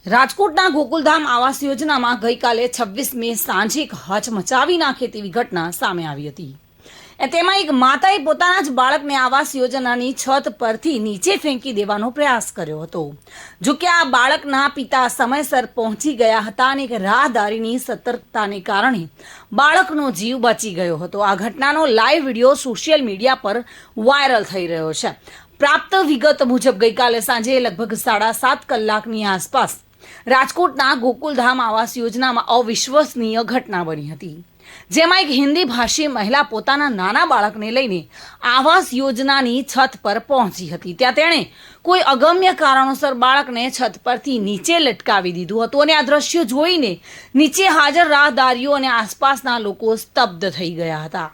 રાજકોટના ગોકુલધામ આવાસ યોજનામાં ગઈકાલે 26 મે સાંજે એક હચમચાવી નાખે તેવી ઘટના સામે આવી હતી। તેમાં એક માતાએ પોતાના જ બાળકને આવાસ યોજનાની છત પરથી નીચે ફેંકી દેવાનો પ્રયાસ કર્યો હતો। જો કે આ બાળકના પિતા સમયસર પહોંચી ગયા હતા અને એક રાહદારીની સતર્કતાને કારણે બાળકનો જીવ બચી ગયો હતો। આ ઘટનાનો લાઈવ વિડીયો સોશિયલ મીડિયા પર વાયરલ થઈ રહ્યો છે। પ્રાપ્ત વિગત મુજબ ગઈકાલે સાંજે લગભગ 7:30 કલાકની આસપાસ રાજકોટના ગોકુલધામ આવાસ યોજનામાં અવિશ્વસનીય ઘટના બની હતી, જેમાં એક હિન્દી ભાષી મહિલા પોતાના નાના બાળકને લઈને આવાસ યોજનાની છત પર પહોંચી હતી। ત્યાં તેણે કોઈ અગમ્ય કારણોસર બાળકને છત પરથી નીચે લટકાવી દીધું હતું અને આ દ્રશ્ય જોઈને નીચે હાજર રાહદારીઓ અને આસપાસના લોકો સ્તબ્ધ થઈ ગયા હતા।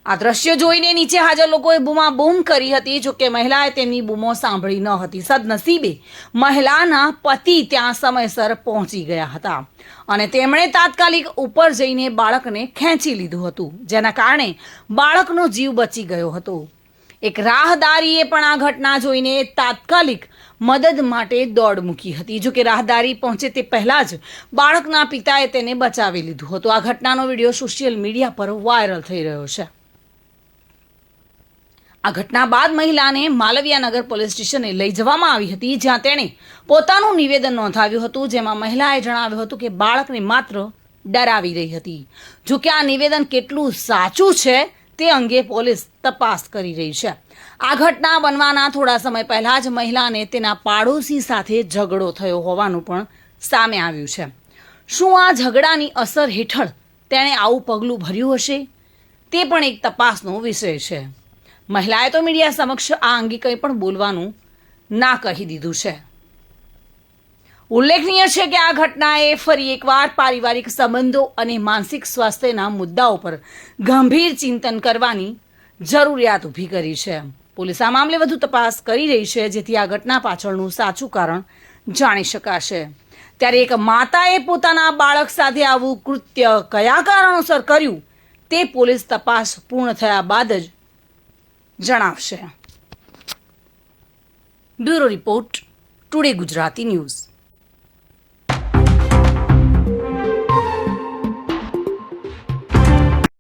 આ દ્રશ્ય જોઈને નીચે હાજર લોકોએ બૂમાબૂમ કરી હતી। જો કે મહિલાએ તેમની બૂમો સાંભળી ન હતી। સદનસીબે મહિલાના પતિ ત્યાં સમયસર પહોંચી ગયા હતા અને તેમણે તાત્કાલિક ઉપર જઈને બાળકને ખેંચી લીધું હતું, જેના કારણે બાળકનો જીવ બચી ગયો હતો। એક રાહદારીએ પણ આ ઘટના જોઈને તાત્કાલિક મદદ માટે દોડ મૂકી હતી। જો કે રાહદારી પહોંચે તે પહેલા જ બાળકના પિતાએ તેને બચાવી લીધું હતું। આ ઘટનાનો વિડીયો સોશિયલ મીડિયા પર વાયરલ થઈ રહ્યો છે। આ ઘટના બાદ મહિલાને માલવીયાનગર પોલીસ સ્ટેશને લઈ જવામાં આવી હતી, જ્યાં તેણે પોતાનું નિવેદન નોંધાવ્યું હતું, જેમાં મહિલાએ જણાવ્યું હતું કે બાળકને માત્ર ડરાવી રહી હતી। જો કે આ નિવેદન કેટલું સાચું છે તે અંગે પોલીસ તપાસ કરી રહી છે। આ ઘટના બનવાના થોડા સમય પહેલા જ મહિલાને તેના પાડોશી સાથે ઝઘડો થયો હોવાનું પણ સામે આવ્યું છે। શું આ ઝઘડાની અસર હેઠળ તેણે આવું પગલું ભર્યું હશે તે પણ એક તપાસનો વિષય છે। મહિલાએ તો મીડિયા સમક્ષ આ અંગે કંઈ પણ બોલવાનું ના કહી દીધું છે। ઉલ્લેખનીય છે કે આ ઘટનાએ ફરી એકવાર પારિવારિક સંબંધો અને માનસિક સ્વાસ્થ્યના મુદ્દાઓ પર ગંભીર ચિંતન કરવાની જરૂરિયાત ઊભી કરી છે। પોલીસ આ મામલે વધુ તપાસ કરી રહી છે, જેથી આ ઘટના પાછળનું સાચું કારણ જાણી શકાશે। ત્યારે એક માતાએ પોતાના બાળક સાથે આવું કૃત્ય કયા કારણોસર કર્યું તે પોલીસ તપાસ પૂર્ણ થયા બાદ જ જણાવશે। Bureau report, today Gujarati news.